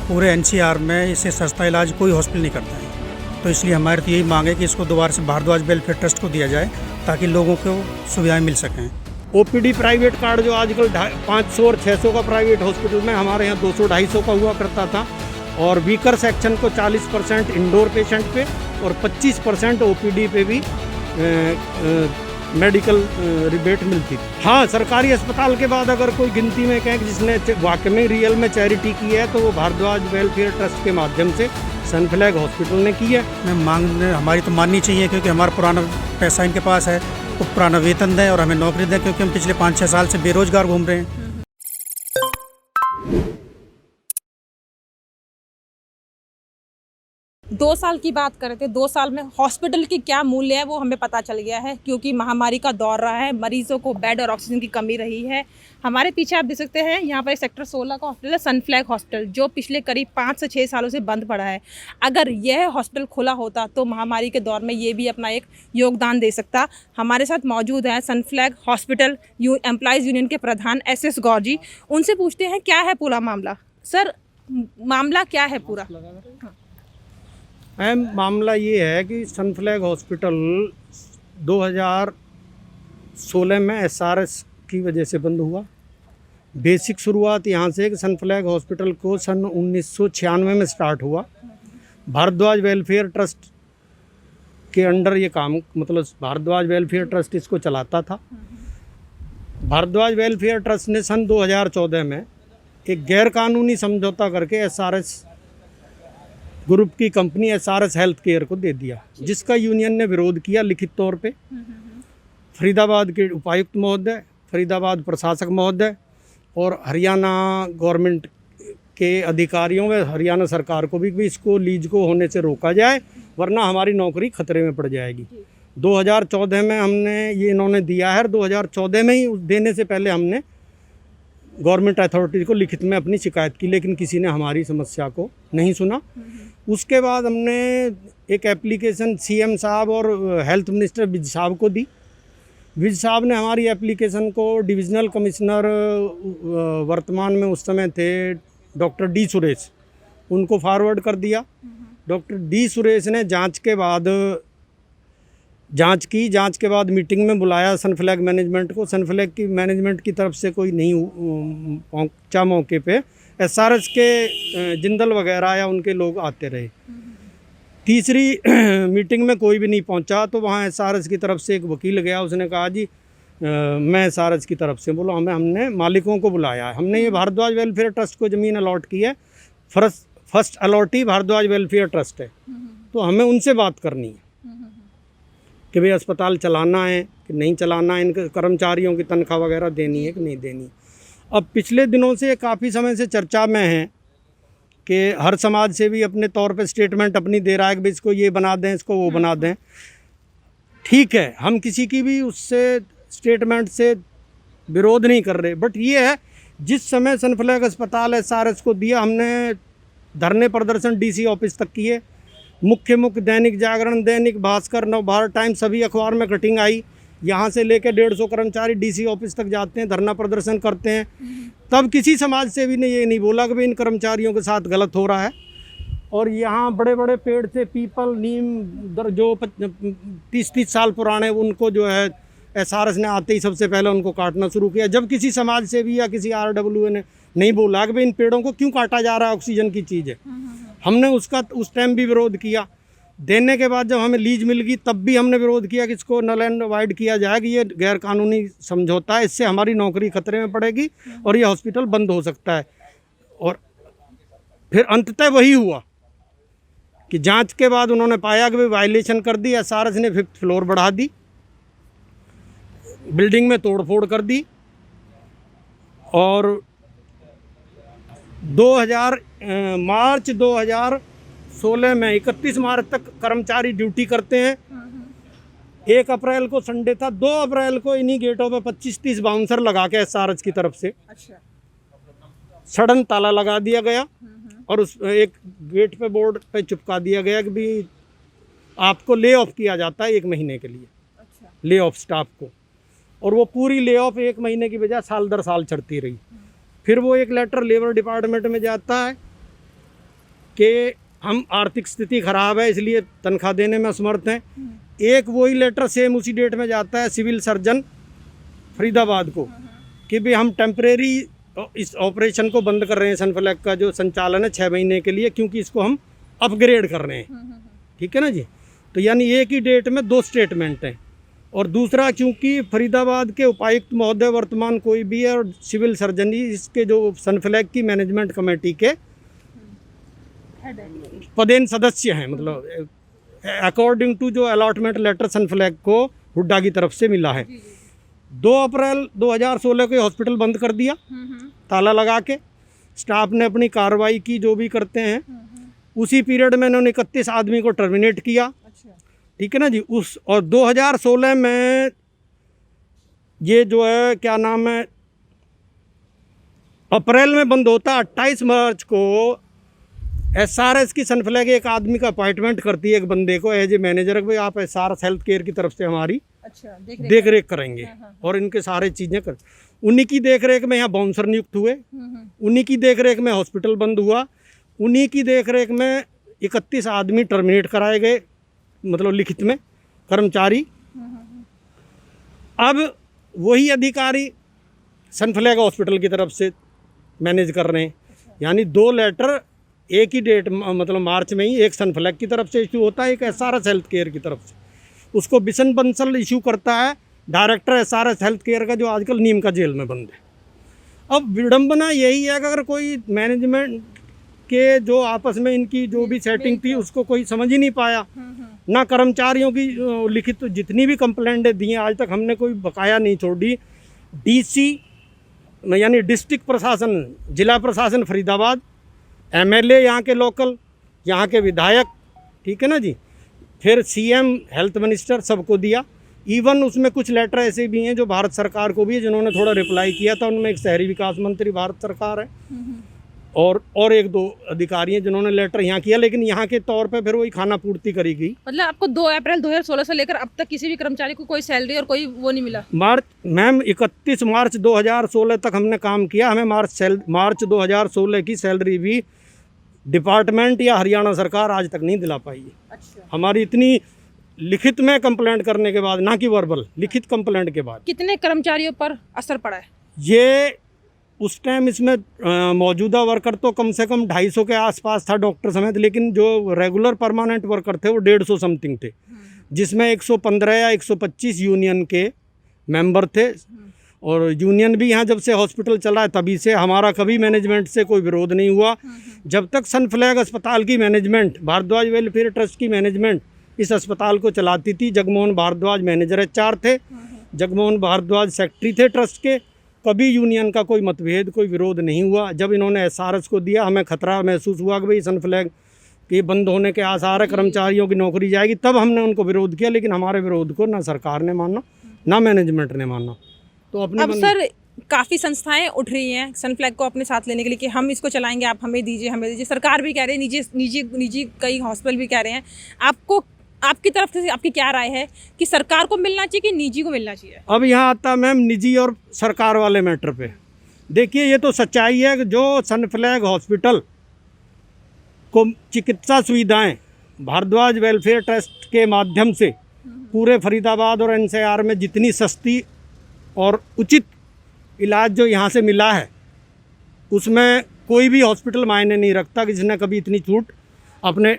पूरे एनसीआर में इससे सस्ता इलाज कोई हॉस्पिटल नहीं करता है। तो इसलिए हमारी तो यही मांग है कि इसको दोबारा से भारद्वाज वेलफेयर ट्रस्ट को दिया जाए ताकि लोगों को सुविधाएं मिल सकें। ओपीडी प्राइवेट कार्ड जो आजकल 500 और 600 का प्राइवेट हॉस्पिटल में, हमारे यहाँ 200-250 का हुआ करता था। और वीकर सेक्शन को 40% इंडोर पेशेंट पे और 25% ओपीडी पे भी मेडिकल रिबेट मिलती थी। हाँ, सरकारी अस्पताल के बाद अगर कोई गिनती में कहें कि जिसने वाकई में रियल में चैरिटी की है तो वो भारद्वाज वेलफेयर ट्रस्ट के माध्यम से सनफ्लैग हॉस्पिटल ने की है। हमारी तो माननी चाहिए, क्योंकि हमारा पुराना पैसा इनके पास है, वो पुराना वेतन दें और हमें नौकरी दें, क्योंकि हम पिछले 5-6 साल से बेरोजगार घूम रहे हैं। 2 साल की बात करें तो 2 साल में हॉस्पिटल की क्या मूल्य है वो हमें पता चल गया है, क्योंकि महामारी का दौर रहा है, मरीजों को बेड और ऑक्सीजन की कमी रही है। हमारे पीछे आप देख सकते हैं, यहाँ पर सेक्टर 16 का हॉस्पिटल है सनफ्लैग हॉस्पिटल, जो पिछले करीब 5 से 6 सालों से बंद पड़ा है। अगर यह हॉस्पिटल खुला होता तो महामारी के दौर में ये भी अपना एक योगदान दे सकता। हमारे साथ मौजूद है सनफ्लैग हॉस्पिटल एम्प्लॉयज़ यूनियन के प्रधान SS गौर जी। उनसे पूछते हैं क्या है पूरा मामला। सर, मामला क्या है पूरा? मामला ये है कि सनफ्लैग हॉस्पिटल 2016 में SRS की वजह से बंद हुआ। बेसिक शुरुआत यहाँ से कि सनफ्लैग हॉस्पिटल को सन 1996 में स्टार्ट हुआ। भारद्वाज वेलफेयर ट्रस्ट के अंडर ये काम, मतलब भारद्वाज वेलफेयर ट्रस्ट इसको चलाता था। भारद्वाज वेलफेयर ट्रस्ट ने सन 2014 में एक गैर कानूनी समझौता करके SRS ग्रुप की कंपनी SRS हेल्थ केयर को दे दिया, जिसका यूनियन ने विरोध किया लिखित तौर पे। फरीदाबाद के उपायुक्त महोदय, फरीदाबाद प्रशासक महोदय और हरियाणा गवर्नमेंट के अधिकारियों व हरियाणा सरकार को भी इसको लीज को होने से रोका जाए, वरना हमारी नौकरी खतरे में पड़ जाएगी। 2014 में हमने ये इन्होंने दिया है। 2014 में ही देने से पहले हमने गवर्नमेंट अथॉरिटी को लिखित में अपनी शिकायत की, लेकिन किसी ने हमारी समस्या को नहीं सुना। उसके बाद हमने एक एप्लीकेशन CM साहब और हेल्थ मिनिस्टर विज साहब को दी। विज साहब ने हमारी एप्लीकेशन को डिविजनल कमिश्नर, वर्तमान में उस समय थे डॉक्टर D सुरेश, उनको फॉरवर्ड कर दिया। डॉक्टर D सुरेश ने जांच के बाद मीटिंग में बुलाया सनफ्लैग मैनेजमेंट को। सनफ्लैग की मैनेजमेंट की तरफ से कोई नहीं पहुंचा मौके पे। SRS के जिंदल वगैरह या उनके लोग आते रहे। तीसरी मीटिंग में कोई भी नहीं पहुंचा, तो वहाँ SRS की तरफ से एक वकील गया। उसने कहा जी मैं SRS की तरफ से बोलो, हमने मालिकों को बुलाया है। हमने ये भारद्वाज वेलफेयर ट्रस्ट को ज़मीन अलॉट की है। First allottee Bhardwaj welfare trust है, तो हमें उनसे बात करनी है कि भाई अस्पताल चलाना है कि नहीं चलाना है, इनके कर्मचारियों की तनख्वाह वगैरह देनी है कि नहीं देनी। अब पिछले दिनों से काफ़ी समय से चर्चा में है कि हर समाज से भी अपने तौर पे स्टेटमेंट अपनी दे रहा है कि भाई इसको ये बना दें, इसको वो बना दें। ठीक है, हम किसी की भी उससे स्टेटमेंट से विरोध नहीं कर रहे, बट ये है जिस समय सनफ्लैग अस्पताल SRS को दिया, हमने धरने प्रदर्शन DC ऑफिस तक किए। मुख्य दैनिक जागरण, दैनिक भास्कर, नवभारत टाइम्स, सभी अखबार में कटिंग आई। यहाँ से लेकर 150 कर्मचारी DC ऑफिस तक जाते हैं, धरना प्रदर्शन करते हैं। तब किसी समाज सेवी ने ये नहीं बोला कि भाई इन कर्मचारियों के साथ गलत हो रहा है। और यहाँ बड़े बड़े पेड़ थे, पीपल, नीम, जो 30-30 साल पुराने, उनको जो है SRS ने आते ही सबसे पहले उनको काटना शुरू किया। जब किसी समाज सेवी या किसी RWA ने नहीं बोला कि भाई इन पेड़ों को क्यों काटा जा रहा है, ऑक्सीजन की चीज़ है, हमने उसका उस टाइम भी विरोध किया। देने के बाद जब हमें लीज मिल गई तब भी हमने विरोध किया कि इसको नल एंड वाइड किया जाए, कि ये गैर कानूनी समझौता है, इससे हमारी नौकरी खतरे में पड़ेगी और ये हॉस्पिटल बंद हो सकता है। और फिर अंततः वही हुआ कि जांच के बाद उन्होंने पाया कि भाई वायलेशन कर दी। SRS ने 5th फ्लोर बढ़ा दी, बिल्डिंग में तोड़फोड़ कर दी। और मार्च 2016 में 31 मार्च तक कर्मचारी ड्यूटी करते हैं। 1 अप्रैल को संडे था, 2 अप्रैल को इन्हीं गेटों पे 25-30 बाउंसर लगा के SRS की तरफ से सडन ताला लगा दिया गया और उस एक गेट पे बोर्ड पे चिपका दिया गया कि भी आपको ले ऑफ किया जाता है 1 महीने के लिए। ले ऑफ स्टाफ को। और वो पूरी ले ऑफ 1 महीने की बजाय साल दर साल चढ़ती रही। फिर वो एक लेटर लेबर डिपार्टमेंट में जाता है कि हम आर्थिक स्थिति खराब है इसलिए तनख्वाह देने में असमर्थ हैं। एक वही लेटर सेम उसी डेट में जाता है सिविल सर्जन फरीदाबाद को कि भाई हम टेम्परेरी इस ऑपरेशन को बंद कर रहे हैं, सनफ्लैग का जो संचालन है 6 महीने के लिए, क्योंकि इसको हम अपग्रेड कर रहे हैं। ठीक है ना जी। तो यानी एक ही डेट में 2 स्टेटमेंट हैं। और दूसरा, क्योंकि फरीदाबाद के उपायुक्त महोदय वर्तमान कोई भी है और सिविल सर्जन ही इसके जो सनफ्लैग की मैनेजमेंट कमेटी के पदेन सदस्य हैं, मतलब अकॉर्डिंग टू जो अलॉटमेंट लेटर सनफ्लैग को हुड्डा की तरफ से मिला है। 2 अप्रैल 2016 को हॉस्पिटल बंद कर दिया ताला लगा के। स्टाफ ने अपनी कार्रवाई की जो भी करते हैं। उसी पीरियड में इन्होंने 31 आदमी को टर्मिनेट किया। ठीक है ना जी। और 2016 में ये जो है क्या नाम है, अप्रैल में बंद होता। 28 मार्च को SRS की सनफ्लैग एक आदमी का अपॉइंटमेंट करती है, एक बंदे को एज ए मैनेजर, भाई आप SRS हेल्थ केयर की तरफ से हमारी देख रेख करेंगे और इनके सारे चीज़ें कर। उन्हीं की देख रेख में यहाँ बाउंसर नियुक्त हुए, उन्हीं की देख रेख में हॉस्पिटल बंद हुआ, उन्हीं की देख रेख में 31 आदमी टर्मिनेट कराए गए, मतलब लिखित में कर्मचारी। अब वही अधिकारी सनफ्लैग हॉस्पिटल की तरफ से मैनेज कर रहे हैं। यानी 2 लेटर एक ही डेट, मतलब मार्च में ही, एक सनफ्लैग की तरफ से इशू होता है, एक SRS हेल्थ केयर की तरफ से। उसको बिशन बंसल इशू करता है डायरेक्टर SRS हेल्थ केयर का, जो आजकल नीम का जेल में बंद है। अब विडंबना यही है कि अगर कोई मैनेजमेंट के जो आपस में इनकी जो भी सेटिंग थी उसको कोई समझ ही नहीं पाया, ना कर्मचारियों की लिखित जितनी भी कंप्लेंटें दी हैं आज तक हमने कोई बकाया नहीं छोड़ी। DC यानी डिस्ट्रिक्ट प्रशासन, जिला प्रशासन फरीदाबाद, MLA यहाँ के लोकल, यहाँ के विधायक, ठीक है ना जी, फिर CM, हेल्थ मिनिस्टर, सबको दिया। इवन उसमें कुछ लेटर ऐसे भी हैं जो भारत सरकार को भी है, जिन्होंने थोड़ा रिप्लाई किया था। उनमें एक शहरी विकास मंत्री भारत सरकार है और 1-2 अधिकारी हैं जिन्होंने लेटर यहाँ किया, लेकिन यहाँ के तौर पे फिर वही खाना पूर्ति करी गई। मतलब आपको 2 अप्रैल 2016 से लेकर अब तक किसी भी कर्मचारी को कोई सैलरी और कोई वो नहीं मिला? मैम 31 मार्च 2016 तक हमने काम किया। हमें मार्च 2016 की सैलरी भी डिपार्टमेंट या हरियाणा सरकार आज तक नहीं दिला पाई है। अच्छा। हमारी इतनी लिखित में कंप्लेंट करने के बाद, ना कि वर्बल, लिखित कंप्लेंट के बाद। कितने कर्मचारियों पर असर पड़ा है? ये उस टाइम इसमें मौजूदा वर्कर तो कम से कम 250 के आसपास था डॉक्टर समेत, लेकिन जो रेगुलर परमानेंट वर्कर थे वो 150 समथिंग थे, जिसमें 115 या 125 यूनियन के मेंबर थे। और यूनियन भी यहाँ जब से हॉस्पिटल चला है तभी से हमारा कभी मैनेजमेंट से कोई विरोध नहीं हुआ। जब तक सनफ्लैग अस्पताल की मैनेजमेंट, भारद्वाज वेलफेयर ट्रस्ट की मैनेजमेंट इस अस्पताल को चलाती थी। जगमोहन भारद्वाज मैनेजर HR थे, जगमोहन भारद्वाज सेक्रेटरी थे ट्रस्ट के। कभी यूनियन का कोई मतभेद, कोई विरोध नहीं हुआ। जब इन्होंने SRS को दिया, हमें खतरा महसूस हुआ कि भाई सनफ्लैग के बंद होने के आसार है, कर्मचारियों की नौकरी जाएगी, तब हमने उनको विरोध किया। लेकिन हमारे विरोध को ना सरकार ने माना, ना मैनेजमेंट ने माना। तो अपने अब सर काफ़ी संस्थाएं उठ रही हैं सनफ्लैग को अपने साथ लेने के लिए कि हम इसको चलाएंगे, आप हमें दीजिए, हमें दीजिए। सरकार भी कह रही है, निजी कई हॉस्पिटल भी कह रहे हैं। आपको, आपकी तरफ से आपकी क्या राय है कि सरकार को मिलना चाहिए कि निजी को मिलना चाहिए? अब यहाँ आता मैम निजी और सरकार वाले मैटर पे। देखिए, ये तो सच्चाई है कि जो सनफ्लैग हॉस्पिटल को चिकित्सा सुविधाएं भारद्वाज वेलफेयर ट्रस्ट के माध्यम से पूरे फरीदाबाद और NCR में जितनी सस्ती और उचित इलाज जो यहाँ से मिला है, उसमें कोई भी हॉस्पिटल मायने नहीं रखता कि जिसने कभी इतनी छूट अपने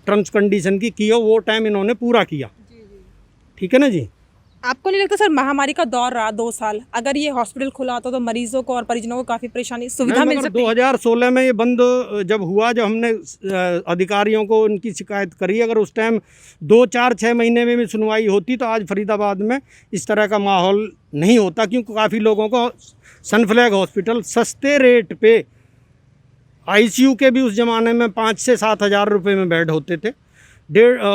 टर्म्स कंडीशन की हो, वो टाइम इन्होंने पूरा किया। ठीक है ना जी। आपको नहीं लगता सर महामारी का दौर रहा 2 साल, अगर ये हॉस्पिटल खुला होता तो मरीजों को और परिजनों को काफ़ी परेशानी सुविधा मिल सकती? 2016 में ये बंद जब हुआ, जब हमने अधिकारियों को उनकी शिकायत करी, अगर उस टाइम 2-4-6 महीने में भी सुनवाई होती तो आज फरीदाबाद में इस तरह का माहौल नहीं होता, क्योंकि काफ़ी लोगों को सनफ्लैग हॉस्पिटल सस्ते रेट पे, ICU के भी उस ज़माने में 5 से 7 हज़ार रुपये में बेड होते थे।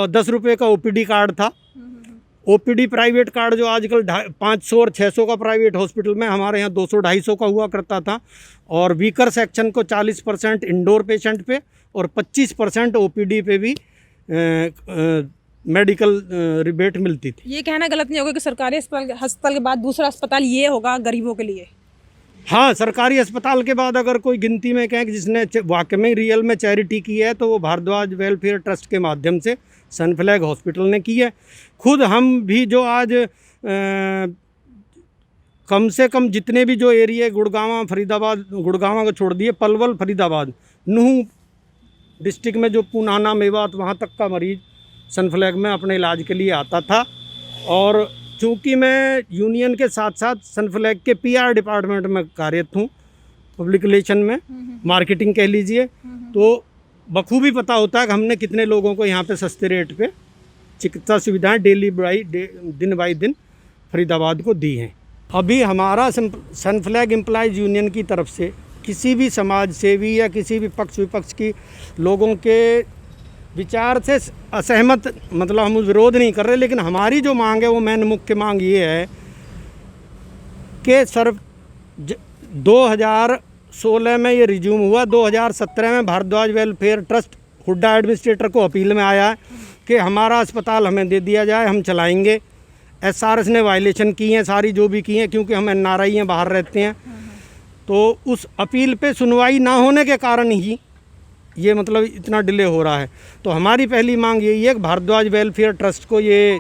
10 रुपये का OPD कार्ड था। OPD प्राइवेट कार्ड जो आजकल 500 और 600 का प्राइवेट हॉस्पिटल में, हमारे यहाँ 200-250 का हुआ करता था। और वीकर सेक्शन को 40% इंडोर पेशेंट पे और 25% OPD पे भी मेडिकल रिबेट मिलती थी। ये कहना गलत नहीं होगा कि सरकारी अस्पताल के बाद दूसरा अस्पताल ये होगा गरीबों के लिए? हाँ, सरकारी अस्पताल के बाद अगर कोई गिनती में कहें कि जिसने वाकई में रियल में चैरिटी की है तो वो भारद्वाज वेलफेयर ट्रस्ट के माध्यम से सनफ्लैग हॉस्पिटल ने की है। खुद हम भी जो आज कम से कम जितने भी जो एरिया गुड़गांव फरीदाबाद, गुड़गांव को छोड़ दिए, पलवल फरीदाबाद नूह डिस्ट्रिक्ट में जो पुनाना मेवात वहाँ तक का मरीज़ सनफ्लैग में अपने इलाज के लिए आता था। और चूँकि मैं यूनियन के साथ साथ सनफ्लैग के PR डिपार्टमेंट में कार्यरत हूँ, पब्लिक रिलेशन में, मार्केटिंग कह लीजिए, तो बखूबी पता होता है कि हमने कितने लोगों को यहाँ पे सस्ते रेट पे चिकित्सा सुविधाएं दिन बाई दिन फरीदाबाद को दी हैं। अभी हमारा सनफ्लैग एम्प्लॉइज यूनियन की तरफ से किसी भी समाज सेवी या किसी भी पक्ष विपक्ष की लोगों के विचार से असहमत, मतलब हम विरोध नहीं कर रहे, लेकिन हमारी जो मांग है वो मेन मुख्य मांग ये है कि सर 2016 में ये रिज्यूम हुआ, 2017 में Bhardwaj welfare trust HUDA administrator को अपील में आया कि हमारा अस्पताल हमें दे दिया जाए, हम चलाएंगे। SRS ने वायलेशन की हैं सारी जो भी की हैं, क्योंकि हम NRI हैं, बाहर रहते हैं। तो उस अपील पे सुनवाई ना होने के कारण ही ये मतलब इतना डिले हो रहा है। तो हमारी पहली मांग यही है कि भारद्वाज वेलफेयर ट्रस्ट को ये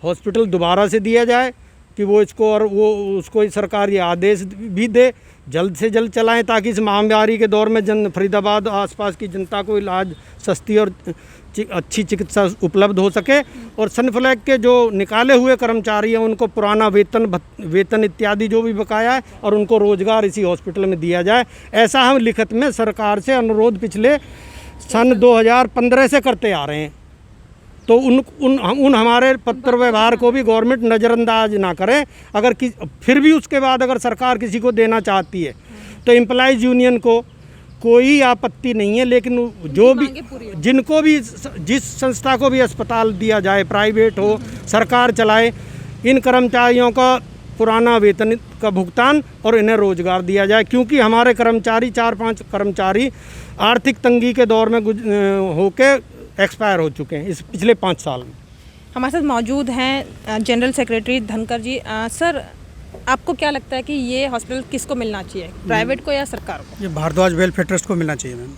हॉस्पिटल दोबारा से दिया जाए कि वो इसको, और वो उसको सरकार ये आदेश भी दे जल्द से जल्द चलाएं, ताकि इस महामारी के दौर में फरीदाबाद आसपास की जनता को इलाज सस्ती और अच्छी चिकित्सा उपलब्ध हो सके। और सनफ्लैग के जो निकाले हुए कर्मचारी हैं उनको पुराना वेतन इत्यादि जो भी बकाया है और उनको रोजगार इसी हॉस्पिटल में दिया जाए। ऐसा हम लिखित में सरकार से अनुरोध पिछले सन 2015 से करते आ रहे हैं। तो उन हमारे पत्र व्यवहार को भी गवर्नमेंट नज़रअंदाज ना करे। अगर फिर भी उसके बाद अगर सरकार किसी को देना चाहती है तो एम्प्लॉइज़ यूनियन को कोई आपत्ति नहीं है, लेकिन जो भी जिनको भी जिस संस्था को भी अस्पताल दिया जाए, प्राइवेट हो सरकार चलाए, इन कर्मचारियों का पुराना वेतन का भुगतान और इन्हें रोजगार दिया जाए। क्योंकि हमारे कर्मचारी 4-5 कर्मचारी आर्थिक तंगी के दौर में होके एक्सपायर हो चुके हैं इस पिछले 5 साल में। हमारे साथ मौजूद हैं जनरल सेक्रेटरी धनकर जी। सर, आपको क्या लगता है कि ये हॉस्पिटल किसको मिलना चाहिए, प्राइवेट को या सरकार को? ये भारद्वाज वेलफेयर ट्रस्ट को मिलना चाहिए मैम।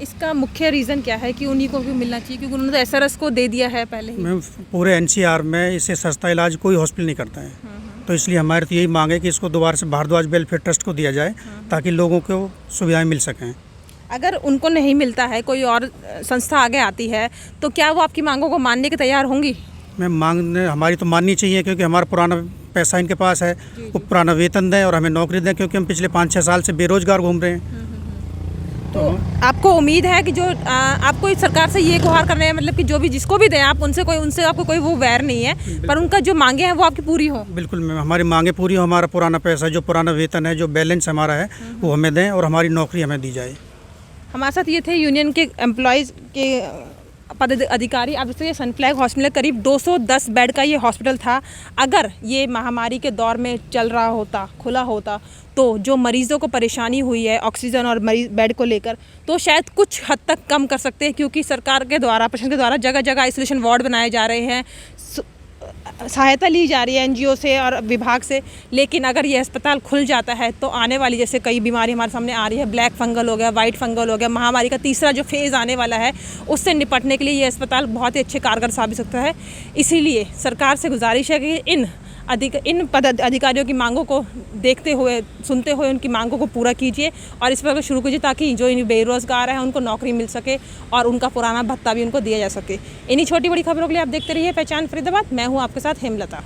इसका मुख्य रीज़न क्या है कि उन्हीं को भी मिलना चाहिए? क्योंकि उन्होंने तो SRS को दे दिया है पहले ही। मैम, पूरे NCR में इससे सस्ता इलाज कोई हॉस्पिटल नहीं करता है। तो इसलिए हमारी तो यही मांग है कि इसको दोबारा से भारद्वाज वेलफेयर ट्रस्ट को दिया जाए ताकि लोगों को सुविधाएँ मिल सकें। अगर उनको नहीं मिलता है, कोई और संस्था आगे आती है, तो क्या वो आपकी मांगों को मानने के तैयार होंगी? मैम, मांग हमारी तो माननी चाहिए, क्योंकि हमारा पुराना पैसा इनके पास है, वो पुराना वेतन दें और हमें नौकरी दें, क्योंकि हम पिछले 5-6 साल से बेरोजगार घूम रहे हैं। तो आपको उम्मीद है कि जो आपको इस सरकार से ये गुहार करने हैं, मतलब कि जो भी जिसको भी दें आप, उनसे आपको कोई वो वैर नहीं है, पर उनका जो मांगे हैं वो आपकी पूरी हो? बिल्कुल मैम, हमारी मांगे पूरी हो, हमारा पुराना पैसा, जो पुराना वेतन है, जो बैलेंस हमारा है, वो हमें दें और हमारी नौकरी हमें दी जाए। हमारे साथ ये थे यूनियन के एम्प्लॉयज़ के पदाधिकारी। अब ये सनफ्लैग हॉस्पिटल करीब 210 बेड का ये हॉस्पिटल था। अगर ये महामारी के दौर में चल रहा होता, खुला होता, तो जो मरीज़ों को परेशानी हुई है ऑक्सीजन और मरीज बेड को लेकर, तो शायद कुछ हद तक कम कर सकते हैं। क्योंकि सरकार के द्वारा, प्रशासन के द्वारा जगह जगह आइसोलेशन वार्ड बनाए जा रहे हैं, सहायता ली जा रही है NGO से और विभाग से। लेकिन अगर ये अस्पताल खुल जाता है तो आने वाली जैसे कई बीमारी हमारे सामने आ रही है, ब्लैक फंगल हो गया, वाइट फंगल हो गया, महामारी का तीसरा जो फेज़ आने वाला है, उससे निपटने के लिए ये अस्पताल बहुत ही अच्छे कारगर साबित सकता है। इसीलिए सरकार से गुजारिश है कि इन अधिकारियों की मांगों को देखते हुए, सुनते हुए उनकी मांगों को पूरा कीजिए और इस पर शुरू कीजिए, ताकि जो इन बेरोज़गार हैं उनको नौकरी मिल सके और उनका पुराना भत्ता भी उनको दिया जा सके। इन्हीं छोटी बड़ी खबरों के लिए आप देखते रहिए पहचान फरीदाबाद। मैं हूँ आपके साथ हेमलता।